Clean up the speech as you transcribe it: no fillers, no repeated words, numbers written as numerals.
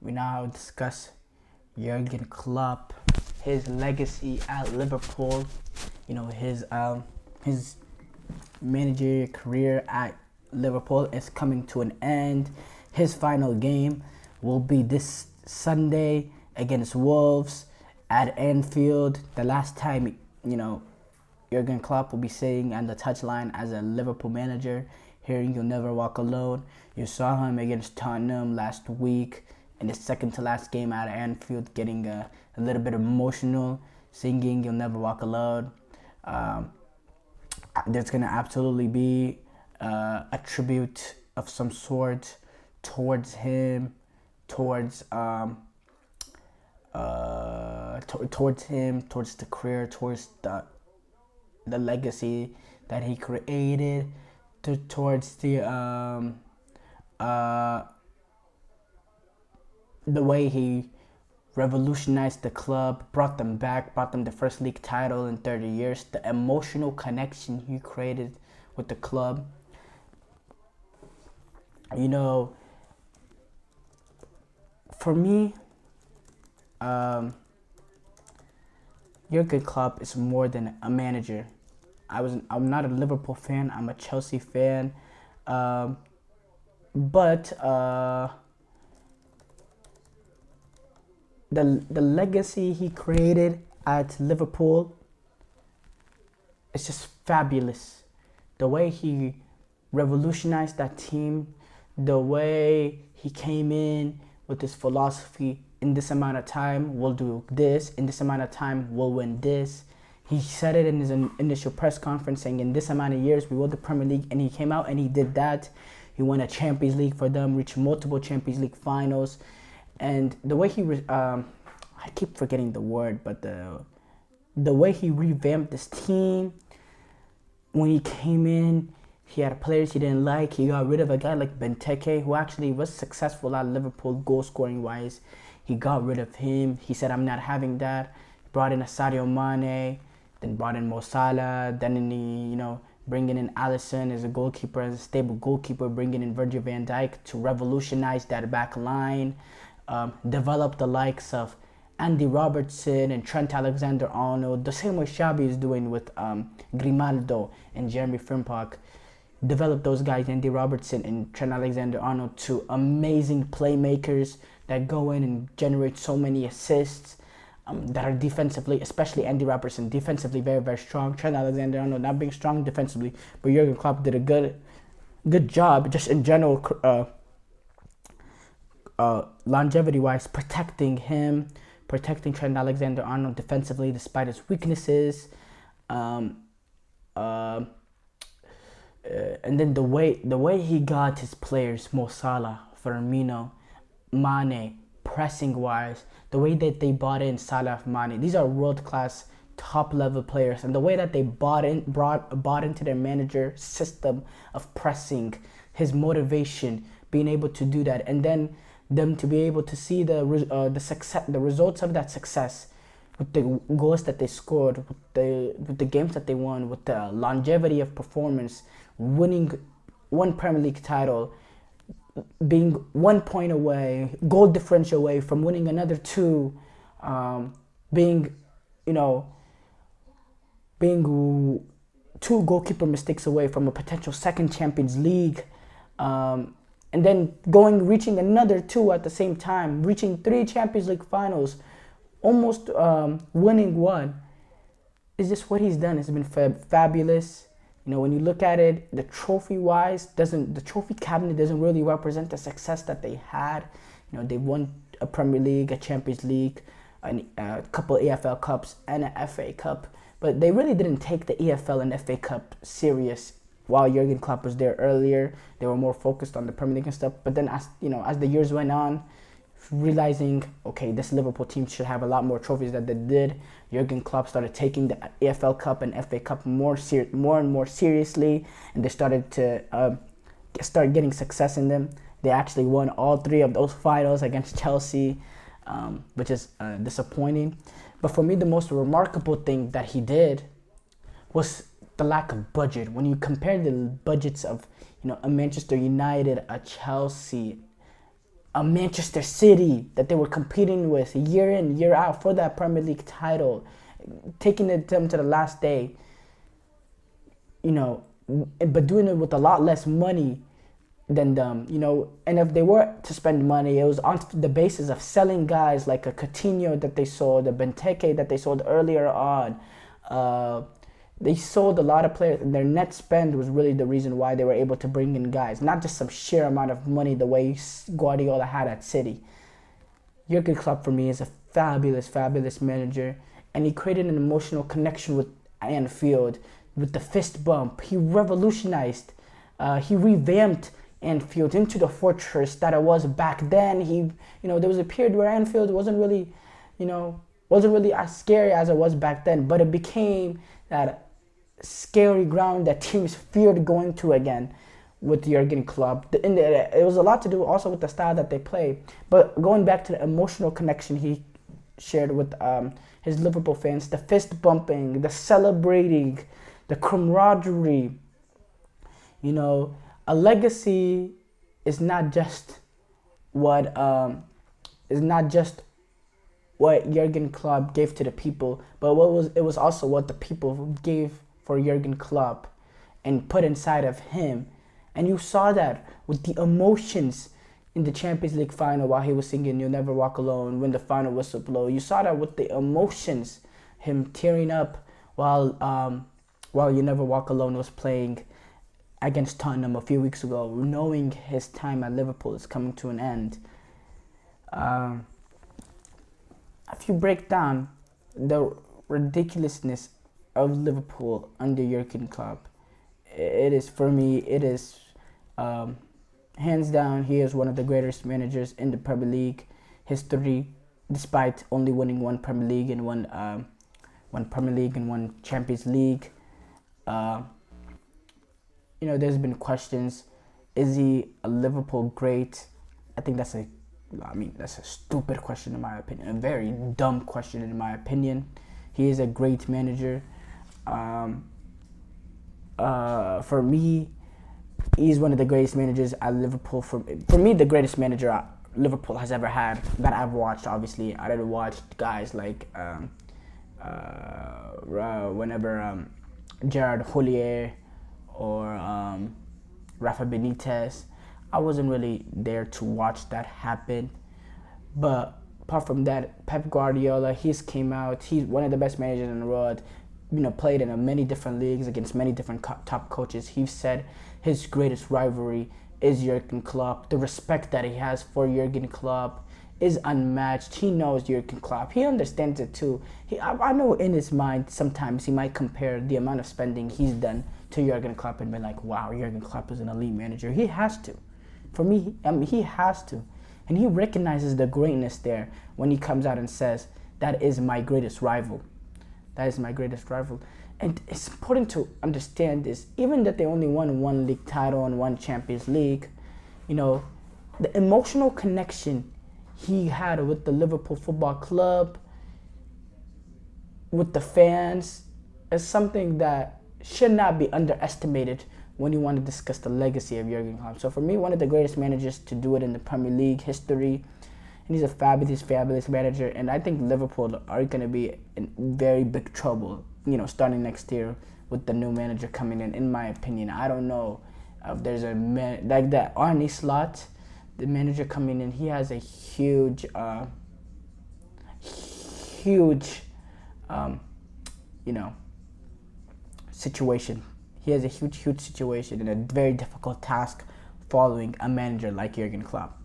We now discuss Jurgen Klopp, his legacy at Liverpool. His managerial career at Liverpool is coming to an end. His final game will be this Sunday against Wolves at Anfield. The last time, Jurgen Klopp will be sitting on the touchline as a Liverpool manager, hearing "You'll Never Walk Alone." You saw him against Tottenham last week in the second to last game at Anfield, getting a little bit emotional, singing "You'll Never Walk Alone." There's going to absolutely be a tribute of some sort towards him, towards the career, towards the legacy that he created, towards the way he revolutionized the club, brought them the first league title in 30 years, the emotional connection he created with the club. For me, Jurgen Klopp is more than a manager. I'm not a Liverpool fan. I'm a Chelsea fan, but the legacy he created at Liverpool is just fabulous. The way he revolutionized that team, the way he came in with his philosophy: in this amount of time we'll do this, in this amount of time we'll win this. He said it in his initial press conference, saying in this amount of years we will the Premier League, and he came out and he did that. He won a Champions League for them, reached multiple Champions League finals, and the way he I keep forgetting the word, but the way he revamped this team. When he came in, he had players he didn't like. He got rid of a guy like Benteke, who actually was successful at Liverpool goal scoring wise. He got rid of him. He said, "I'm not having that." He brought in a Sadio Mane, then brought in Mo Salah, then bringing in Alisson as a goalkeeper, as a stable goalkeeper, bringing in Virgil van Dijk to revolutionize that back line, develop the likes of Andy Robertson and Trent Alexander-Arnold, the same way Xabi is doing with Grimaldo and Jeremy Frimpong. Develop those guys, Andy Robertson and Trent Alexander-Arnold, to amazing playmakers that go in and generate so many assists, that are defensively, especially Andy Robertson, defensively very, very strong. Trent Alexander-Arnold not being strong defensively, but Jurgen Klopp did a good job just in general, longevity-wise, protecting Trent Alexander-Arnold defensively despite his weaknesses. And then the way he got his players, Mo Salah, Firmino, Mane, pressing-wise, the way that they bought in Salah, Mane, these are world-class, top-level players, and the way that they bought into their manager system of pressing, his motivation, being able to do that, and then them to be able to see the results of that success, with the goals that they scored, with the games that they won, with the longevity of performance, winning one Premier League title, being 1 point away, goal differential away from winning another two, being two goalkeeper mistakes away from a potential second Champions League, and then reaching another two at the same time, reaching 3 Champions League finals, almost winning one. It's just what he's done. It's been fabulous. When you look at it, the trophy-wise, the trophy cabinet doesn't really represent the success that they had. They won a Premier League, a Champions League, a couple of EFL Cups, and an FA Cup. But they really didn't take the EFL and FA Cup serious while Jurgen Klopp was there earlier. They were more focused on the Premier League and stuff. But then as the years went on, realizing, okay, this Liverpool team should have a lot more trophies than they did, Jurgen Klopp started taking the EFL Cup and FA Cup more and more seriously, and they started to start getting success in them. They actually won all 3 of those finals against Chelsea, which is disappointing. But for me, the most remarkable thing that he did was the lack of budget. When you compare the budgets of a Manchester United, a Chelsea, a Manchester City that they were competing with year in, year out for that Premier League title, taking them to the last day, but doing it with a lot less money than them, and if they were to spend money, it was on the basis of selling guys like a Coutinho that they sold, a Benteke that they sold earlier on. They sold a lot of players, and their net spend was really the reason why they were able to bring in guys, not just some sheer amount of money the way Guardiola had at City. Jurgen Klopp for me is a fabulous, fabulous manager, and he created an emotional connection with Anfield with the fist bump. He revolutionized, he revamped Anfield into the fortress that it was back then. There was a period where Anfield wasn't really as scary as it was back then, but it became that scary ground that teams feared going to again with Jurgen Klopp. It was a lot to do also with the style that they play. But going back to the emotional connection he shared with his Liverpool fans, the fist bumping, the celebrating, the camaraderie. A legacy is not just what Jurgen Klopp gave to the people, but it was also what the people gave for Jurgen Klopp and put inside of him. And you saw that with the emotions in the Champions League final while he was singing "You'll Never Walk Alone" when the final whistle blew. You saw that with the emotions, him tearing up while "You Never Walk Alone" was playing against Tottenham a few weeks ago, knowing his time at Liverpool is coming to an end. If you break down the ridiculousness of Liverpool under Jurgen Klopp, it is hands down, he is one of the greatest managers in the Premier League history, despite only winning one Premier League and one Champions League. There's been questions: is he a Liverpool great? I think that's a stupid question in my opinion, a very dumb question in my opinion. He is a great manager. For me, he's one of the greatest managers at Liverpool. For me, the greatest manager Liverpool has ever had that I've watched. Obviously, I didn't watch guys like Gerard Houllier or Rafa Benitez. I wasn't really there to watch that happen. But apart from that, Pep Guardiola, he's came out. He's one of the best managers in the world. Played in many different leagues against many different top coaches. He said his greatest rivalry is Jurgen Klopp. The respect that he has for Jurgen Klopp is unmatched. He knows Jurgen Klopp. He understands it too. I know in his mind sometimes he might compare the amount of spending he's done to Jurgen Klopp and be like, wow, Jurgen Klopp is an elite manager. He has to. For me, he has to. And he recognizes the greatness there when he comes out and says, that is my greatest rival. That is my greatest rival. And it's important to understand this, even that they only won one league title and one Champions League, the emotional connection he had with the Liverpool Football Club, with the fans, is something that should not be underestimated when you want to discuss the legacy of Jurgen Klopp. So for me, one of the greatest managers to do it in the Premier League history, and he's a fabulous, fabulous manager. And I think Liverpool are going to be in very big trouble, starting next year with the new manager coming in my opinion. I don't know if there's a man like that. Arne Slot, the manager coming in, he has a huge situation. He has a huge situation and a very difficult task following a manager like Jurgen Klopp.